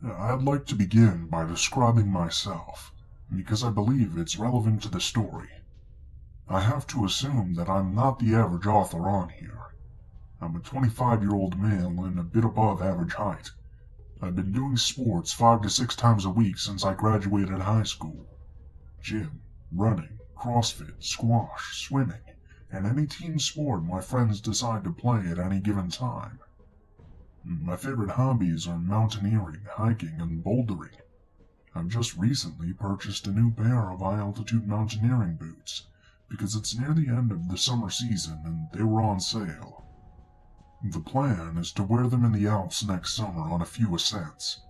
I'd like to begin by describing myself, because I believe it's relevant to the story. I have to assume that I'm not the average author on here. I'm a 25-year-old male and a bit above average height. I've been doing sports 5 to 6 times a week since I graduated high school. Gym, running, CrossFit, squash, swimming, and any team sport my friends decide to play at any given time. My favorite hobbies are mountaineering, hiking, and bouldering. I've just recently purchased a new pair of high-altitude mountaineering boots because it's near the end of the summer season and they were on sale. The plan is to wear them in the Alps next summer on a few ascents.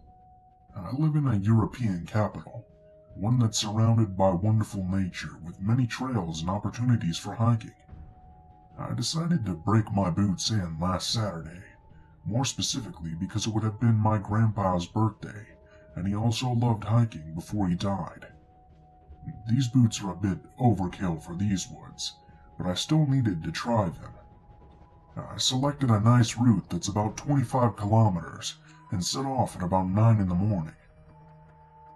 I live in a European capital, one that's surrounded by wonderful nature with many trails and opportunities for hiking. I decided to break my boots in last Saturday, more specifically because it would have been my grandpa's birthday, and he also loved hiking before he died. These boots are a bit overkill for these woods, but I still needed to try them. I selected a nice route that's about 25 kilometers and set off at about 9 in the morning.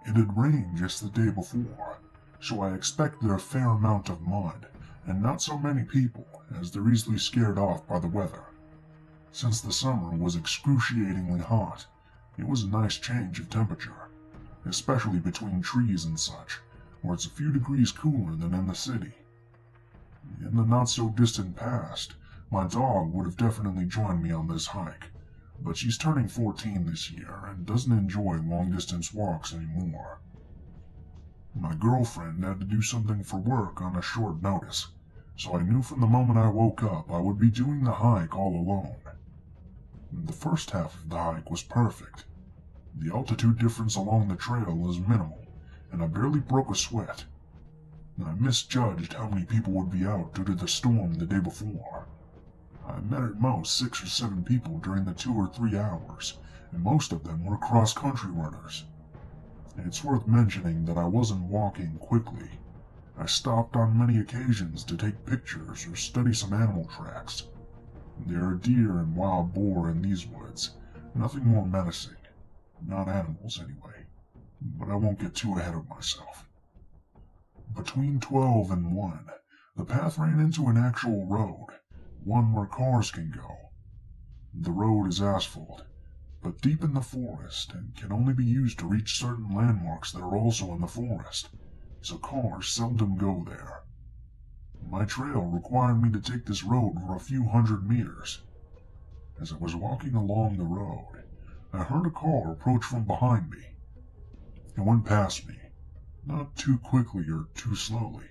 It had rained just the day before, so I expected a fair amount of mud and not so many people, as they're easily scared off by the weather. Since the summer was excruciatingly hot, it was a nice change of temperature, especially between trees and such, where it's a few degrees cooler than in the city. In the not-so-distant past, my dog would have definitely joined me on this hike, but she's turning 14 this year and doesn't enjoy long-distance walks anymore. My girlfriend had to do something for work on a short notice, so I knew from the moment I woke up I would be doing the hike all alone. The first half of the hike was perfect. The altitude difference along the trail is minimal, and I barely broke a sweat. I misjudged how many people would be out due to the storm the day before. I met at most 6 or 7 people during the 2 or 3 hours, and most of them were cross-country runners. It's worth mentioning that I wasn't walking quickly. I stopped on many occasions to take pictures or study some animal tracks. There are deer and wild boar in these woods, nothing more menacing. Not animals, anyway. But I won't get too ahead of myself. Between 12 and 1, the path ran into an actual road, one where cars can go. The road is asphalt, but deep in the forest and can only be used to reach certain landmarks that are also in the forest, so cars seldom go there. My trail required me to take this road for a few hundred meters. As I was walking along the road, I heard a car approach from behind me. It went past me, not too quickly or too slowly.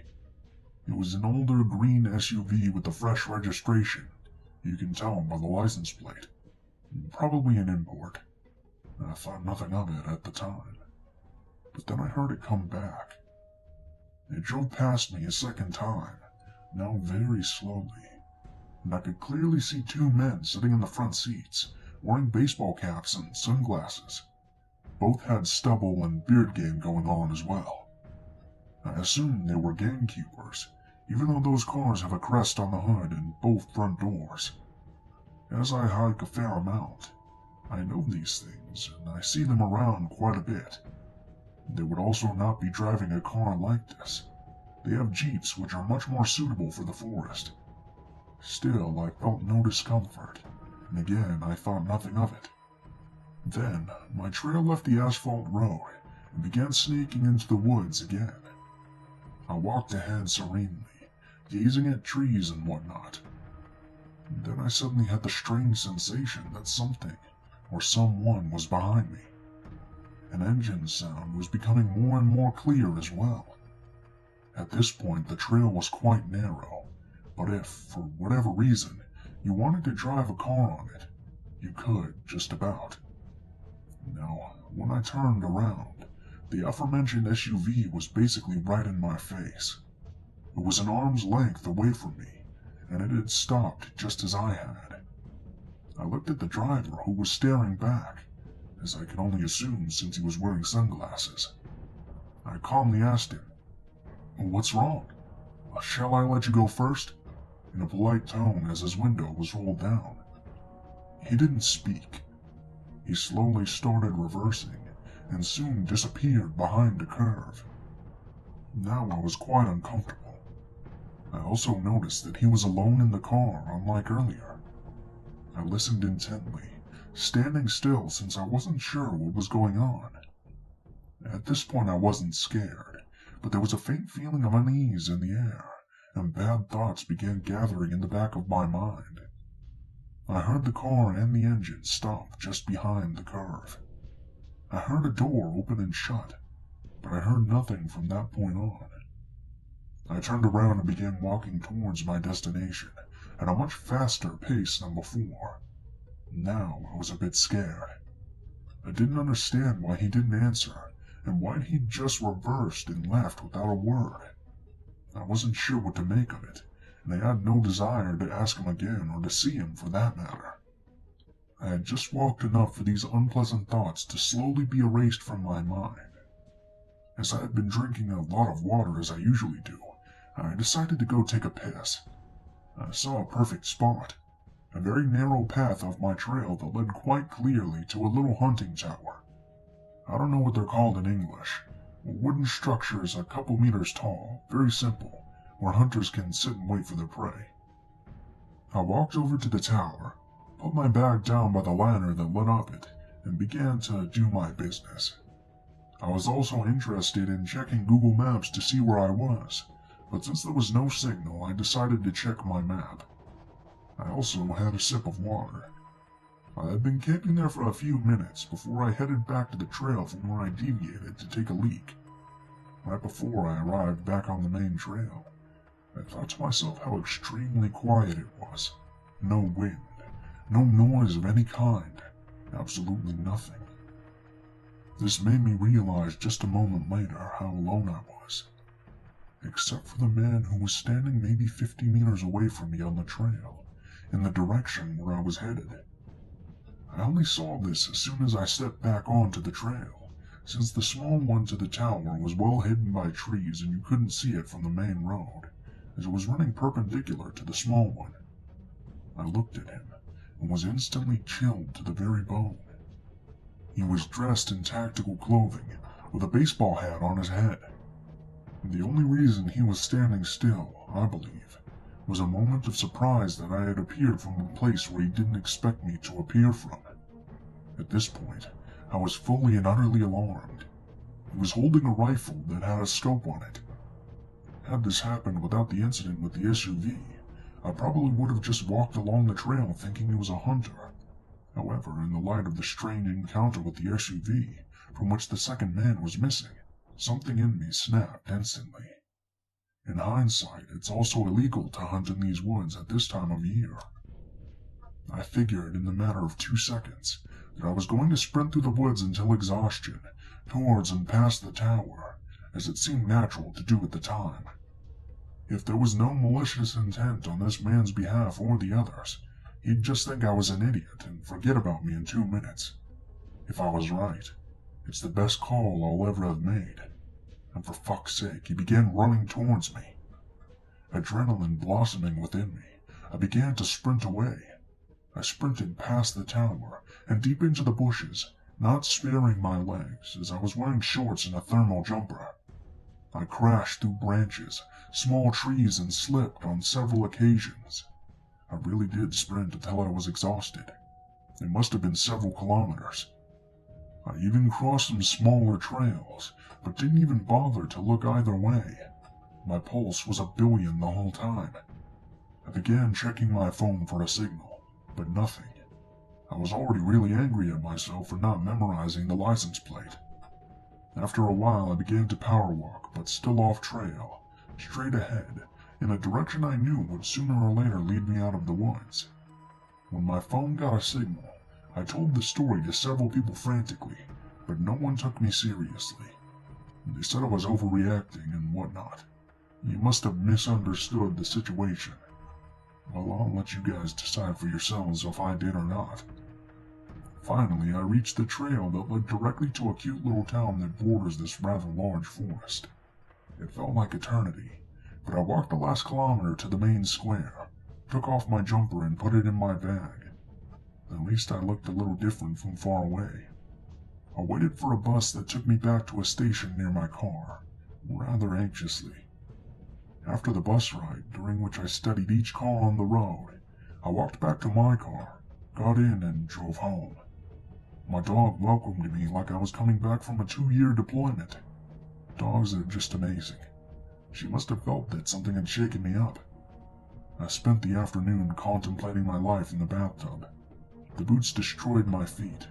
It was an older green SUV with a fresh registration. You can tell by the license plate. Probably an import. I thought nothing of it at the time. But then I heard it come back. It drove past me a second time, now very slowly, and I could clearly see 2 men sitting in the front seats, wearing baseball caps and sunglasses. Both had stubble and beard game going on as well. I assumed they were gang keepers, even though those cars have a crest on the hood and both front doors. As I hike a fair amount, I know these things, and I see them around quite a bit. They would also not be driving a car like this. They have Jeeps which are much more suitable for the forest. Still, I felt no discomfort, and again I thought nothing of it. Then, my trail left the asphalt road and began snaking into the woods again. I walked ahead serenely, gazing at trees and whatnot. Then I suddenly had the strange sensation that something or someone was behind me. An engine sound was becoming more and more clear as well. At this point, the trail was quite narrow, but if, for whatever reason, you wanted to drive a car on it, you could, just about. Now, when I turned around, the aforementioned SUV was basically right in my face. It was an arm's length away from me, and it had stopped just as I had. I looked at the driver, who was staring back, as I could only assume since he was wearing sunglasses. I calmly asked him, "What's wrong? Shall I let you go first?" in a polite tone as his window was rolled down. He didn't speak. He slowly started reversing, and soon disappeared behind a curve. Now I was quite uncomfortable. I also noticed that he was alone in the car, unlike earlier. I listened intently, standing still since I wasn't sure what was going on. At this point I wasn't scared, but there was a faint feeling of unease in the air, and bad thoughts began gathering in the back of my mind. I heard the car and the engine stop just behind the curve. I heard a door open and shut, but I heard nothing from that point on. I turned around and began walking towards my destination at a much faster pace than before. Now I was a bit scared. I didn't understand why he didn't answer, and why he'd just reversed and left without a word. I wasn't sure what to make of it, and I had no desire to ask him again or to see him for that matter. I had just walked enough for these unpleasant thoughts to slowly be erased from my mind. As I had been drinking a lot of water as I usually do, I decided to go take a piss. I saw a perfect spot, a very narrow path off my trail that led quite clearly to a little hunting tower. I don't know what they're called in English. Wooden structures a couple meters tall, very simple, where hunters can sit and wait for their prey. I walked over to the tower, put my bag down by the ladder that led up it, and began to do my business. I was also interested in checking Google Maps to see where I was, but since there was no signal, I decided to check my map. I also had a sip of water. I had been camping there for a few minutes before I headed back to the trail from where I deviated to take a leak. Right before I arrived back on the main trail, I thought to myself how extremely quiet it was. No wind, no noise of any kind, absolutely nothing. This made me realize just a moment later how alone I was, except for the man who was standing maybe 50 meters away from me on the trail, in the direction where I was headed. I only saw this as soon as I stepped back onto the trail, since the small one to the tower was well hidden by trees and you couldn't see it from the main road, as it was running perpendicular to the small one. I looked at him, and was instantly chilled to the very bone. He was dressed in tactical clothing, with a baseball hat on his head. The only reason he was standing still, I believe, was a moment of surprise that I had appeared from a place where he didn't expect me to appear from. At this point, I was fully and utterly alarmed. He was holding a rifle that had a scope on it. Had this happened without the incident with the SUV, I probably would have just walked along the trail thinking he was a hunter. However, in the light of the strange encounter with the SUV, from which the second man was missing, something in me snapped instantly. In hindsight, it's also illegal to hunt in these woods at this time of year. I figured in the matter of 2 seconds that I was going to sprint through the woods until exhaustion, towards and past the tower, as it seemed natural to do at the time. If there was no malicious intent on this man's behalf or the others, he'd just think I was an idiot and forget about me in 2 minutes. If I was right, it's the best call I'll ever have made. And for fuck's sake, he began running towards me. Adrenaline blossoming within me, I began to sprint away. I sprinted past the tower and deep into the bushes, not sparing my legs as I was wearing shorts and a thermal jumper. I crashed through branches, small trees, and slipped on several occasions. I really did sprint until I was exhausted. It must have been several kilometers. I even crossed some smaller trails, but didn't even bother to look either way. My pulse was 1,000,000,000 the whole time. I began checking my phone for a signal, but nothing. I was already really angry at myself for not memorizing the license plate. After a while I began to power walk, but still off trail, straight ahead, in a direction I knew would sooner or later lead me out of the woods. When my phone got a signal, I told the story to several people frantically, but no one took me seriously. They said I was overreacting and whatnot. You must have misunderstood the situation. Well, I'll let you guys decide for yourselves if I did or not. Finally, I reached the trail that led directly to a cute little town that borders this rather large forest. It felt like eternity, but I walked the last kilometer to the main square, took off my jumper and put it in my bag. At least I looked a little different from far away. I waited for a bus that took me back to a station near my car, rather anxiously. After the bus ride, during which I studied each car on the road, I walked back to my car, got in, and drove home. My dog welcomed me like I was coming back from a 2-year deployment. Dogs are just amazing. She must have felt that something had shaken me up. I spent the afternoon contemplating my life in the bathtub. The boots destroyed my feet,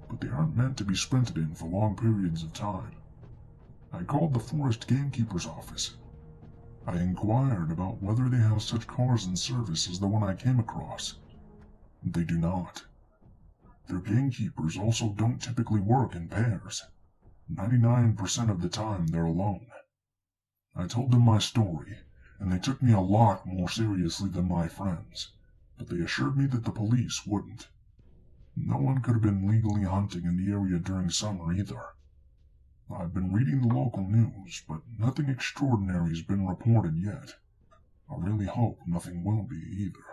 but they aren't meant to be sprinted in for long periods of time. I called the forest gamekeeper's office. I inquired about whether they have such cars in service as the one I came across. They do not. Their gamekeepers also don't typically work in pairs. 99% of the time they're alone. I told them my story, and they took me a lot more seriously than my friends, but they assured me that the police wouldn't. No one could have been legally hunting in the area during summer either. I've been reading the local news, but nothing extraordinary has been reported yet. I really hope nothing will be either.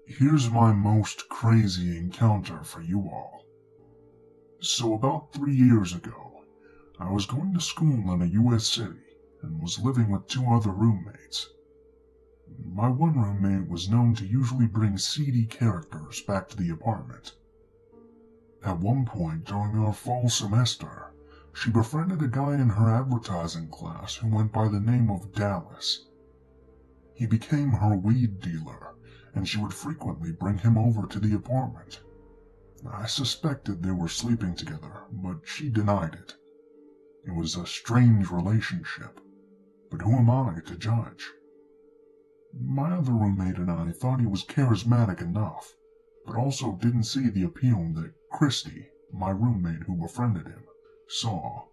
Here's my most crazy encounter for you all. So about 3 years ago, I was going to school in a US city and was living with 2 other roommates. My one roommate was known to usually bring seedy characters back to the apartment. At one point during our fall semester, she befriended a guy in her advertising class who went by the name of Dallas. He became her weed dealer, and she would frequently bring him over to the apartment. I suspected they were sleeping together, but she denied it. It was a strange relationship, but who am I to judge? My other roommate and I thought he was charismatic enough, but also didn't see the appeal that Christy, my roommate who befriended him, saw.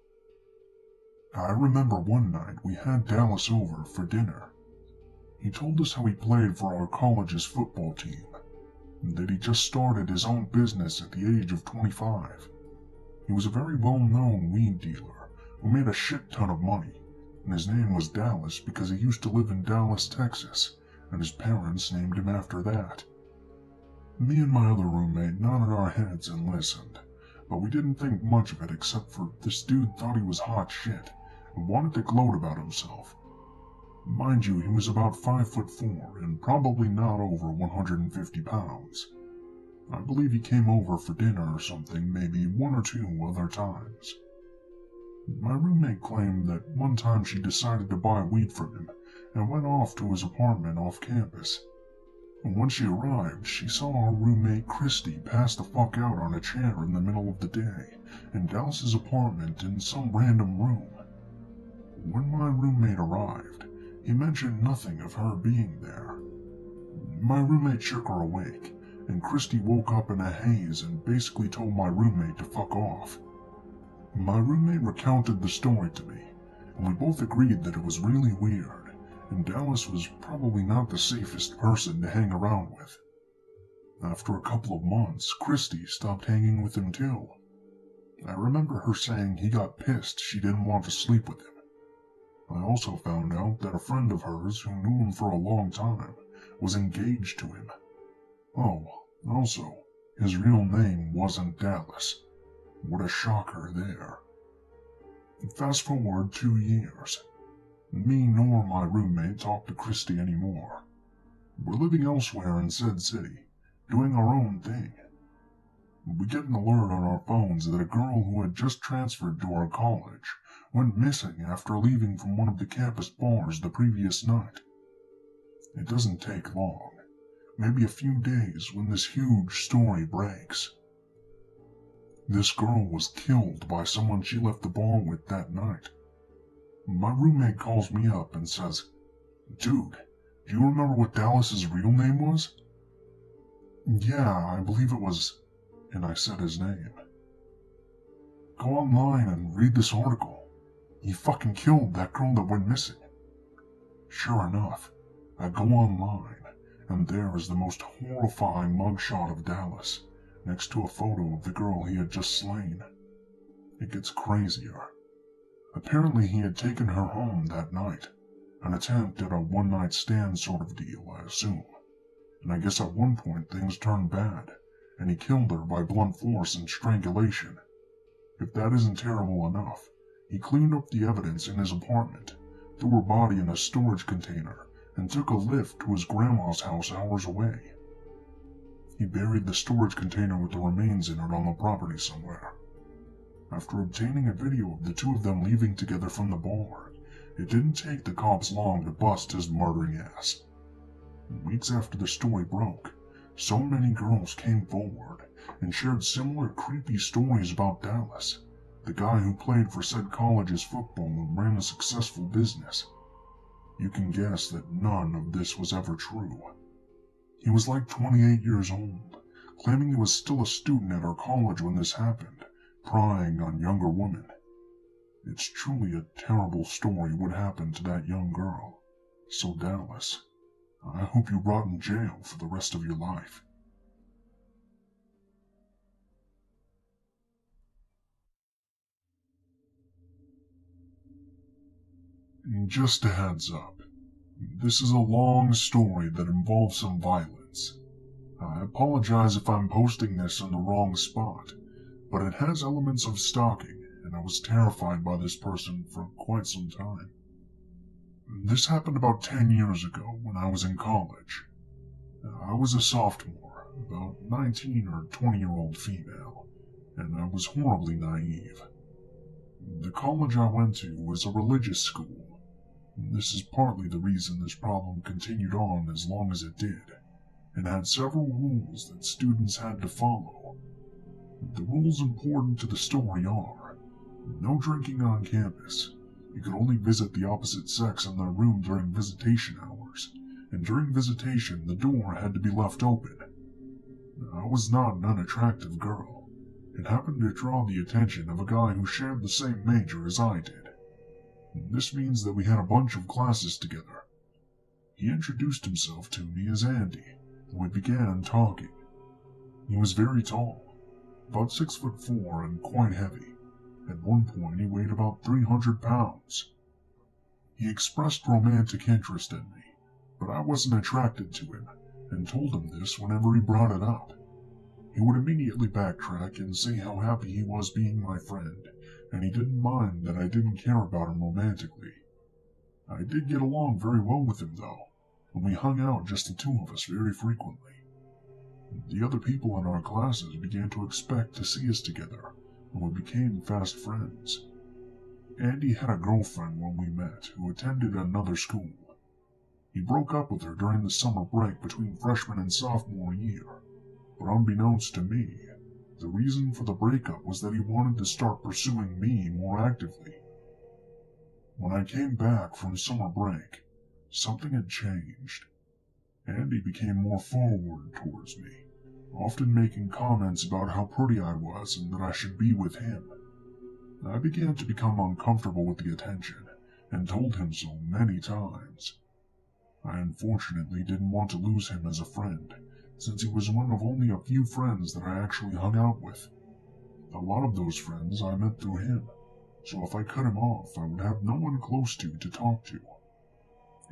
I remember one night we had Dallas over for dinner. He told us how he played for our college's football team, and that he just started his own business at the age of 25. He was a very well-known weed dealer who made a shit ton of money, and his name was Dallas because he used to live in Dallas, Texas, and his parents named him after that. Me and my other roommate nodded our heads and listened, but we didn't think much of it except for this dude thought he was hot shit and wanted to gloat about himself. Mind you, he was about 5'4" and probably not over 150 pounds. I believe he came over for dinner or something, maybe 1 or 2 other times. My roommate claimed that one time she decided to buy weed from him and went off to his apartment off campus. And when she arrived, she saw our roommate Christy pass the fuck out on a chair in the middle of the day in Dallas's apartment in some random room. When my roommate arrived, he mentioned nothing of her being there. My roommate shook her awake, and Christy woke up in a haze and basically told my roommate to fuck off. My roommate recounted the story to me, and we both agreed that it was really weird, and Dallas was probably not the safest person to hang around with. After a couple of months, Christy stopped hanging with him too. I remember her saying he got pissed she didn't want to sleep with him. I also found out that a friend of hers who knew him for a long time was engaged to him. Oh, also, his real name wasn't Dallas. What a shocker there. Fast forward 2 years. Me nor my roommate talk to Christy anymore. We're living elsewhere in said city, doing our own thing. We get an alert on our phones that a girl who had just transferred to our college went missing after leaving from one of the campus bars the previous night. It doesn't take long, maybe a few days, when this huge story breaks. This girl was killed by someone she left the bar with that night. My roommate calls me up and says, "Dude, do you remember what Dallas's real name was?" "Yeah, I believe it was," and I said his name. "Go online and read this article. He fucking killed that girl that went missing." Sure enough, I go online, and there is the most horrifying mugshot of Dallas, next to a photo of the girl he had just slain. It gets crazier. Apparently he had taken her home that night, An attempt at a one-night stand sort of deal, I assume. And I guess at one point things turned bad, and he killed her by blunt force and strangulation. If that isn't terrible enough, he cleaned up the evidence in his apartment, threw her body in a storage container, and took a lift to his grandma's house hours away. He buried the storage container with the remains in it on the property somewhere. After obtaining a video of the two of them leaving together from the bar, it didn't take the cops long to bust his murdering ass. Weeks after the story broke, so many girls came forward and shared similar creepy stories about Dallas, the guy who played for said college's football and ran a successful business. You can guess that none of this was ever true. He was like 28 years old, claiming he was still a student at our college when this happened, prying on younger women. It's truly a terrible story what happened to that young girl. So Dallas, I hope you rot in jail for the rest of your life. Just a heads up, this is a long story that involves some violence. I apologize if I'm posting this in the wrong spot, but it has elements of stalking, and I was terrified by this person for quite some time. This happened about 10 years ago when I was in college. I was a sophomore, about 19 or 20-year-old female, and I was horribly naive. The college I went to was a religious school. This is partly the reason this problem continued on as long as it did, and had several rules that students had to follow. The rules important to the story are: no drinking on campus, you could only visit the opposite sex in their room during visitation hours, and during visitation the door had to be left open. I was not an unattractive girl, and happened to draw the attention of a guy who shared the same major as I did. This means that we had a bunch of classes together. He introduced himself to me as Andy, and we began talking. He was very tall, about 6'4" and quite heavy. At one point he weighed about 300 pounds. He expressed romantic interest in me, but I wasn't attracted to him, and told him this whenever he brought it up. He would immediately backtrack and say how happy he was being my friend, and he didn't mind that I didn't care about him romantically. I did get along very well with him though, and we hung out just the two of us very frequently. The other people in our classes began to expect to see us together, and we became fast friends. Andy had a girlfriend when we met who attended another school. He broke up with her during the summer break between freshman and sophomore year, but unbeknownst to me, the reason for the breakup was that he wanted to start pursuing me more actively. When I came back from summer break, something had changed. Andy became more forward towards me, often making comments about how pretty I was and that I should be with him. I began to become uncomfortable with the attention, and told him so many times. I unfortunately didn't want to lose him as a friend, since he was one of only a few friends that I actually hung out with. A lot of those friends I met through him, so if I cut him off, I would have no one close to talk to.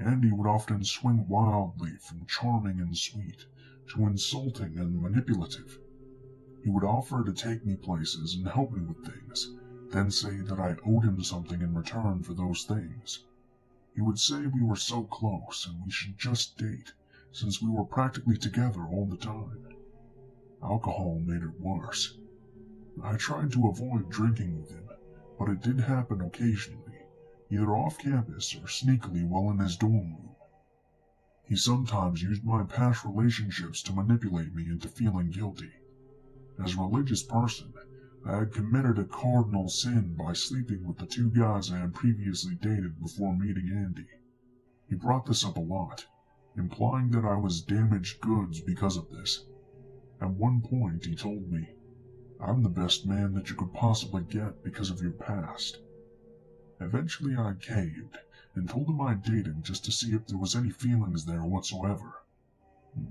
Andy would often swing wildly from charming and sweet to insulting and manipulative. He would offer to take me places and help me with things, then say that I owed him something in return for those things. He would say we were so close and we should just date, since we were practically together all the time. Alcohol made it worse. I tried to avoid drinking with him, but it did happen occasionally, either off campus or sneakily while in his dorm room. He sometimes used my past relationships to manipulate me into feeling guilty. As a religious person, I had committed a cardinal sin by sleeping with the two guys I had previously dated before meeting Andy. He brought this up a lot, implying that I was damaged goods because of this. At one point he told me, "I'm the best man that you could possibly get because of your past." Eventually I caved, and told him I'd date him just to see if there was any feelings there whatsoever.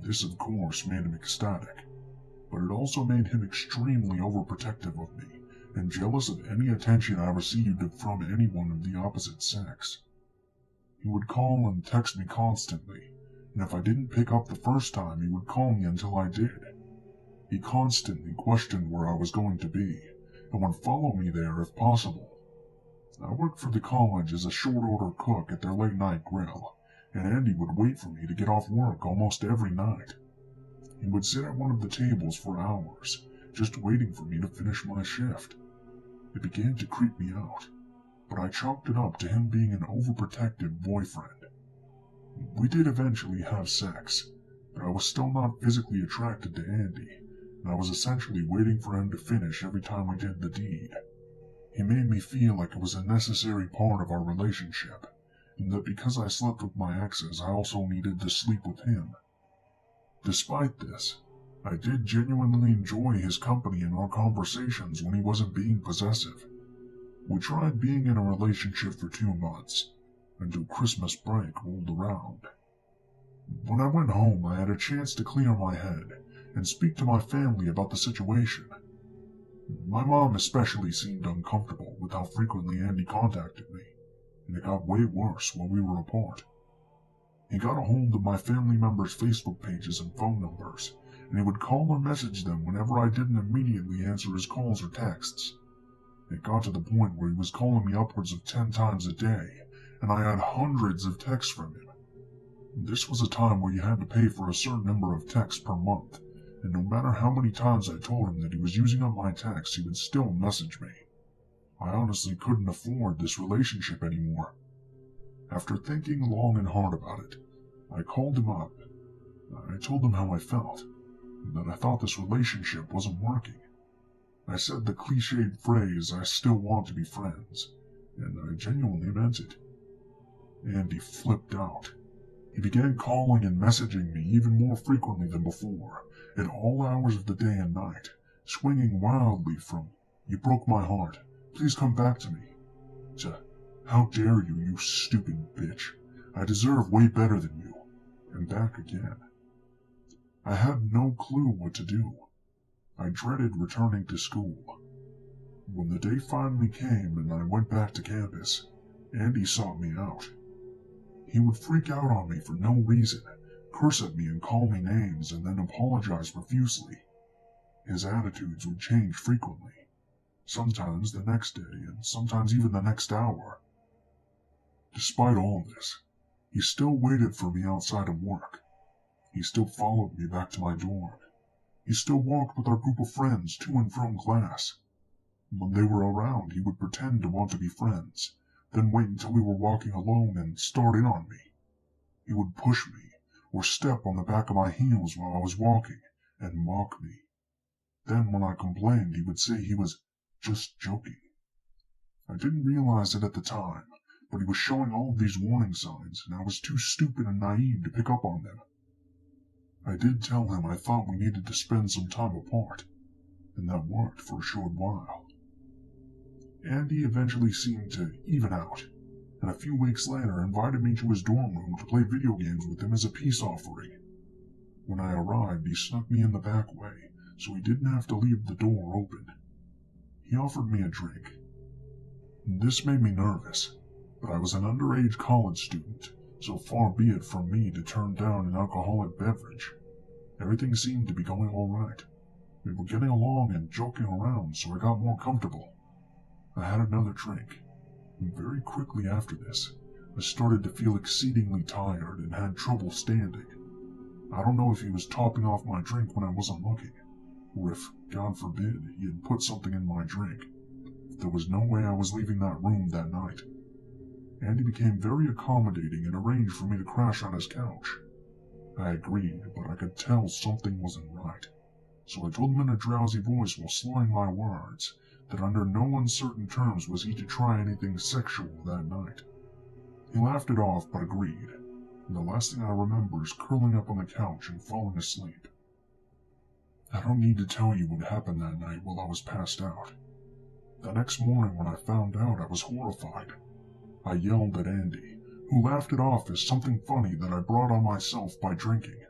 This of course made him ecstatic, but it also made him extremely overprotective of me, and jealous of any attention I received from anyone of the opposite sex. He would call and text me constantly, and if I didn't pick up the first time, he would call me until I did. He constantly questioned where I was going to be, and would follow me there if possible. I worked for the college as a short-order cook at their late-night grill, and Andy would wait for me to get off work almost every night. He would sit at one of the tables for hours, just waiting for me to finish my shift. It began to creep me out, but I chalked it up to him being an overprotective boyfriend. We did eventually have sex, but I was still not physically attracted to Andy, and I was essentially waiting for him to finish every time we did the deed. He made me feel like it was a necessary part of our relationship, and that because I slept with my exes, I also needed to sleep with him. Despite this, I did genuinely enjoy his company in our conversations when he wasn't being possessive. We tried being in a relationship for 2 months, until Christmas break rolled around. When I went home, I had a chance to clear my head and speak to my family about the situation. My mom especially seemed uncomfortable with how frequently Andy contacted me, and it got way worse while we were apart. He got a hold of my family members' Facebook pages and phone numbers, and he would call or message them whenever I didn't immediately answer his calls or texts. It got to the point where he was calling me upwards of 10 times a day, and I had hundreds of texts from him. This was a time where you had to pay for a certain number of texts per month, and no matter how many times I told him that he was using up my texts, he would still message me. I honestly couldn't afford this relationship anymore. After thinking long and hard about it, I called him up. I told him how I felt, and that I thought this relationship wasn't working. I said the cliched phrase, "I still want to be friends," and I genuinely meant it. Andy flipped out. He began calling and messaging me even more frequently than before, at all hours of the day and night, swinging wildly from, "You broke my heart, please come back to me," to, "How dare you, you stupid bitch, I deserve way better than you," and back again. I had no clue what to do. I dreaded returning to school. When the day finally came and I went back to campus, Andy sought me out. He would freak out on me for no reason, curse at me and call me names, and then apologize profusely. His attitudes would change frequently, sometimes the next day and sometimes even the next hour. Despite all this, he still waited for me outside of work. He still followed me back to my dorm. He still walked with our group of friends to and from class. When they were around, he would pretend to want to be friends, then wait until we were walking alone and start in on me. He would push me, or step on the back of my heels while I was walking, and mock me. Then when I complained, he would say he was just joking. I didn't realize it at the time, but he was showing all of these warning signs, and I was too stupid and naive to pick up on them. I did tell him I thought we needed to spend some time apart, and that worked for a short while. Andy eventually seemed to even out, and a few weeks later invited me to his dorm room to play video games with him as a peace offering. When I arrived, he snuck me in the back way, so he didn't have to leave the door open. He offered me a drink. This made me nervous, but I was an underage college student, so far be it from me to turn down an alcoholic beverage. Everything seemed to be going all right. We were getting along and joking around, so I got more comfortable. I had another drink, and very quickly after this, I started to feel exceedingly tired and had trouble standing. I don't know if he was topping off my drink when I wasn't looking, or if, God forbid, he had put something in my drink. There was no way I was leaving that room that night. Andy became very accommodating and arranged for me to crash on his couch. I agreed, but I could tell something wasn't right, so I told him in a drowsy voice while slurring my words that under no uncertain terms was he to try anything sexual that night. He laughed it off but agreed, and the last thing I remember is curling up on the couch and falling asleep. I don't need to tell you what happened that night while I was passed out. The next morning when I found out, I was horrified. I yelled at Andy, who laughed it off as something funny that I brought on myself by drinking.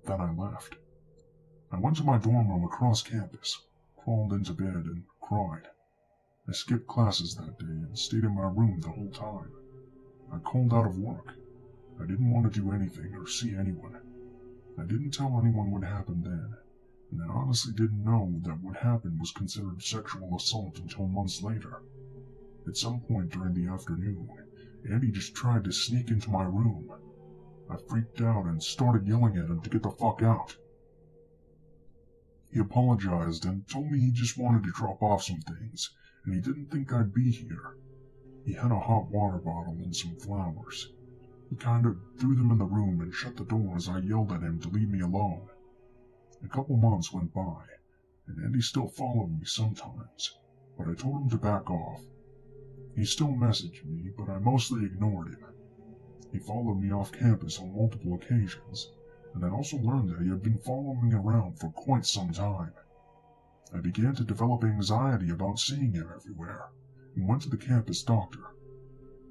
Then I left. I went to my dorm room across campus, crawled into bed, and cried. I skipped classes that day and stayed in my room the whole time. I called out of work. I didn't want to do anything or see anyone. I didn't tell anyone what happened then, and I honestly didn't know that what happened was considered sexual assault until months later. At some point during the afternoon, Andy just tried to sneak into my room. I freaked out and started yelling at him to get the fuck out. He apologized and told me he just wanted to drop off some things, and he didn't think I'd be here. He had a hot water bottle and some flowers. He kind of threw them in the room and shut the door as I yelled at him to leave me alone. A couple months went by, and Andy still followed me sometimes, but I told him to back off. He still messaged me, but I mostly ignored him. He followed me off campus on multiple occasions, and I also learned that he had been following me around for quite some time. I began to develop anxiety about seeing him everywhere, and went to the campus doctor.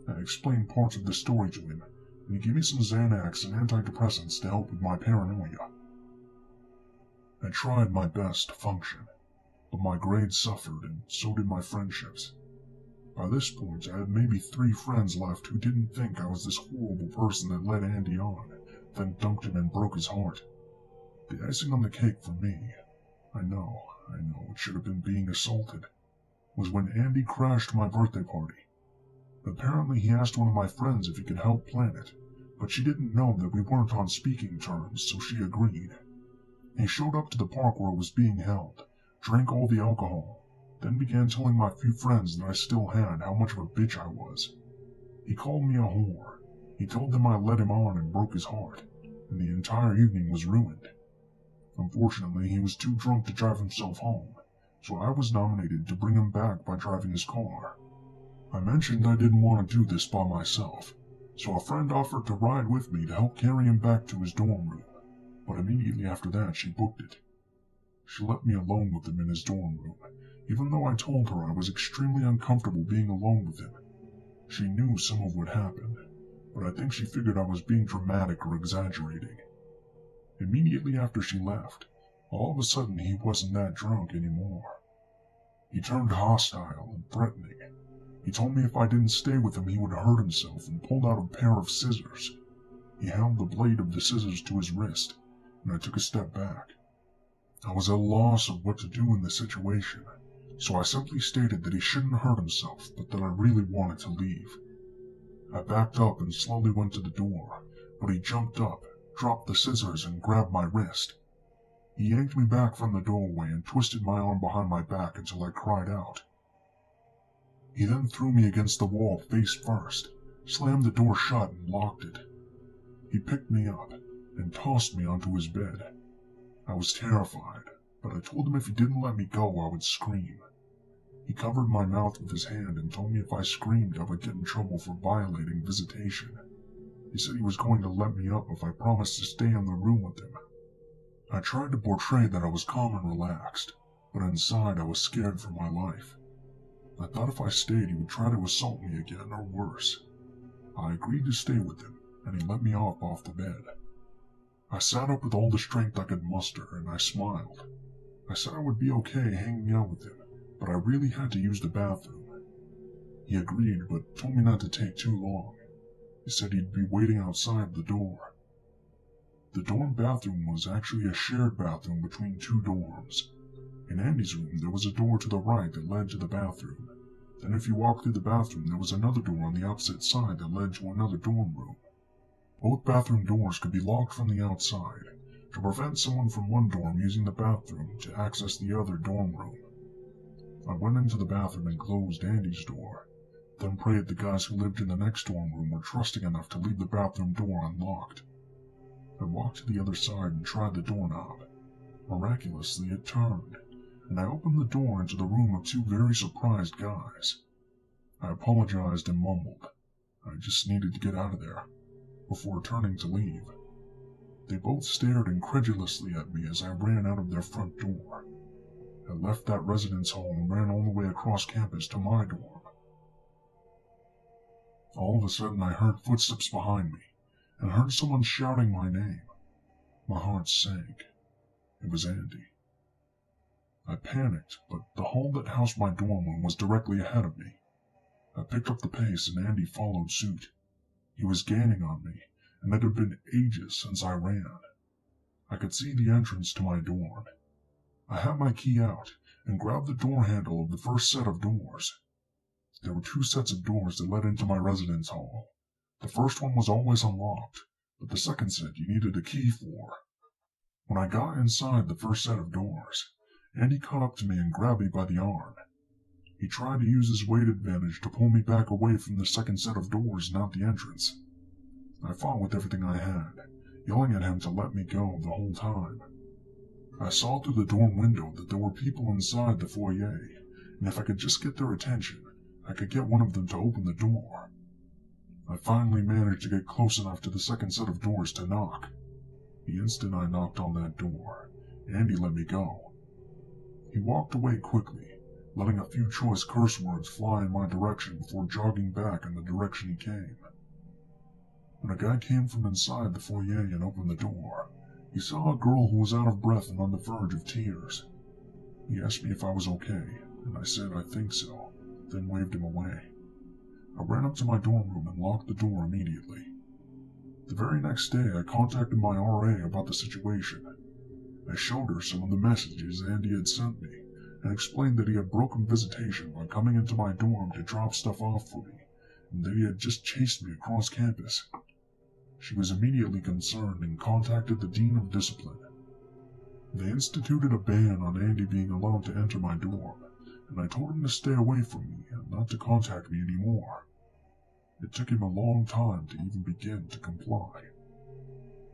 I explained parts of the story to him, and he gave me some Xanax and antidepressants to help with my paranoia. I tried my best to function, but my grades suffered, and so did my friendships. By this point, I had maybe 3 friends left who didn't think I was this horrible person that led Andy on, then dumped him and broke his heart. The icing on the cake for me, I know, it should have been being assaulted, was when Andy crashed my birthday party. Apparently he asked one of my friends if he could help plan it, but she didn't know that we weren't on speaking terms, so she agreed. He showed up to the park where it was being held, drank all the alcohol, then began telling my few friends that I still had how much of a bitch I was. He called me a whore. He told them I led him on and broke his heart, and the entire evening was ruined. Unfortunately, he was too drunk to drive himself home, so I was nominated to bring him back by driving his car. I mentioned I didn't want to do this by myself, so a friend offered to ride with me to help carry him back to his dorm room, but immediately after that she booked it. She let me alone with him in his dorm room, even though I told her I was extremely uncomfortable being alone with him. She knew some of what happened, but I think she figured I was being dramatic or exaggerating. Immediately after she left, all of a sudden he wasn't that drunk anymore. He turned hostile and threatening. He told me if I didn't stay with him he would hurt himself and pulled out a pair of scissors. He held the blade of the scissors to his wrist, and I took a step back. I was at a loss of what to do in the situation, so I simply stated that he shouldn't hurt himself, but that I really wanted to leave. I backed up and slowly went to the door, but he jumped up, dropped the scissors, and grabbed my wrist. He yanked me back from the doorway and twisted my arm behind my back until I cried out. He then threw me against the wall face first, slammed the door shut and locked it. He picked me up and tossed me onto his bed. I was terrified, but I told him if he didn't let me go I would scream. He covered my mouth with his hand and told me if I screamed I would get in trouble for violating visitation. He said he was going to let me up if I promised to stay in the room with him. I tried to portray that I was calm and relaxed, but inside I was scared for my life. I thought if I stayed he would try to assault me again or worse. I agreed to stay with him, and he let me off the bed. I sat up with all the strength I could muster, and I smiled. I said I would be okay hanging out with him, but I really had to use the bathroom. He agreed, but told me not to take too long. He said he'd be waiting outside the door. The dorm bathroom was actually a shared bathroom between 2 dorms. In Andy's room, there was a door to the right that led to the bathroom. Then if you walked through the bathroom, there was another door on the opposite side that led to another dorm room. Both bathroom doors could be locked from the outside, to prevent someone from one dorm using the bathroom to access the other dorm room. I went into the bathroom and closed Andy's door, then prayed the guys who lived in the next dorm room were trusting enough to leave the bathroom door unlocked. I walked to the other side and tried the doorknob. Miraculously, it turned, and I opened the door into the room of 2 very surprised guys. I apologized and mumbled, I just needed to get out of there, before turning to leave. They both stared incredulously at me as I ran out of their front door. I left that residence hall and ran all the way across campus to my dorm. All of a sudden I heard footsteps behind me, and heard someone shouting my name. My heart sank. It was Andy. I panicked, but the hall that housed my dorm room was directly ahead of me. I picked up the pace and Andy followed suit. He was gaining on me, and it had been ages since I ran. I could see the entrance to my dorm. I had my key out and grabbed the door handle of the first set of doors. There were 2 sets of doors that led into my residence hall. The first one was always unlocked, but the second set you needed a key for. When I got inside the first set of doors, Andy caught up to me and grabbed me by the arm. He tried to use his weight advantage to pull me back away from the second set of doors and out the entrance. I fought with everything I had, yelling at him to let me go the whole time. I saw through the dorm window that there were people inside the foyer, and if I could just get their attention, I could get one of them to open the door. I finally managed to get close enough to the second set of doors to knock. The instant I knocked on that door, Andy let me go. He walked away quickly, letting a few choice curse words fly in my direction before jogging back in the direction he came. When a guy came from inside the foyer and opened the door, he saw a girl who was out of breath and on the verge of tears. He asked me if I was okay, and I said I think so, then waved him away. I ran up to my dorm room and locked the door immediately. The very next day, I contacted my RA about the situation. I showed her some of the messages Andy had sent me, and explained that he had broken visitation by coming into my dorm to drop stuff off for me, and that he had just chased me across campus. She was immediately concerned and contacted the Dean of Discipline. They instituted a ban on Andy being allowed to enter my dorm, and I told him to stay away from me and not to contact me anymore. It took him a long time to even begin to comply.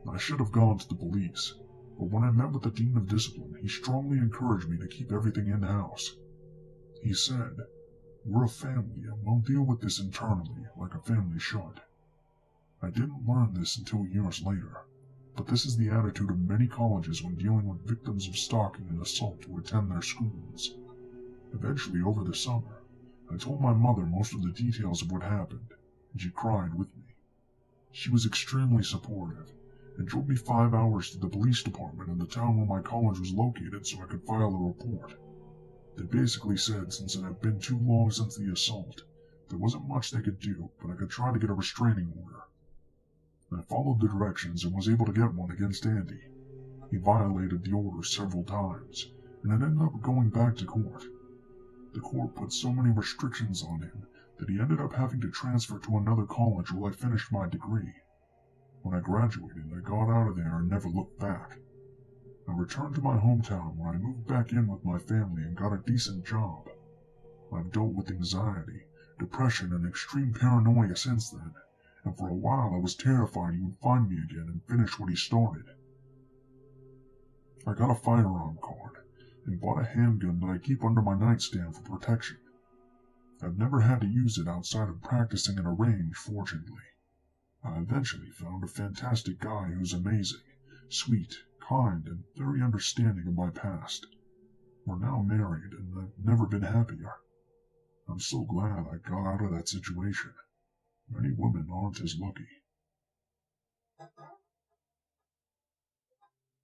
I should have gone to the police, but when I met with the Dean of Discipline, he strongly encouraged me to keep everything in-house. He said, "We're a family and we'll deal with this internally like a family should." I didn't learn this until years later, but this is the attitude of many colleges when dealing with victims of stalking and assault who attend their schools. Eventually, over the summer, I told my mother most of the details of what happened, and she cried with me. She was extremely supportive, and drove me 5 hours to the police department in the town where my college was located so I could file a report. They basically said since it had been too long since the assault, there wasn't much they could do, but I could try to get a restraining order. I followed the directions and was able to get one against Andy. He violated the order several times, and it ended up going back to court. The court put so many restrictions on him that he ended up having to transfer to another college while I finished my degree. When I graduated, I got out of there and never looked back. I returned to my hometown where I moved back in with my family and got a decent job. I've dealt with anxiety, depression, and extreme paranoia since then, and for a while I was terrified he would find me again and finish what he started. I got a firearm card and bought a handgun that I keep under my nightstand for protection. I've never had to use it outside of practicing at a range, fortunately. I eventually found a fantastic guy who's amazing, sweet, kind, and very understanding of my past. We're now married, and I've never been happier. I'm so glad I got out of that situation. Many women aren't as lucky.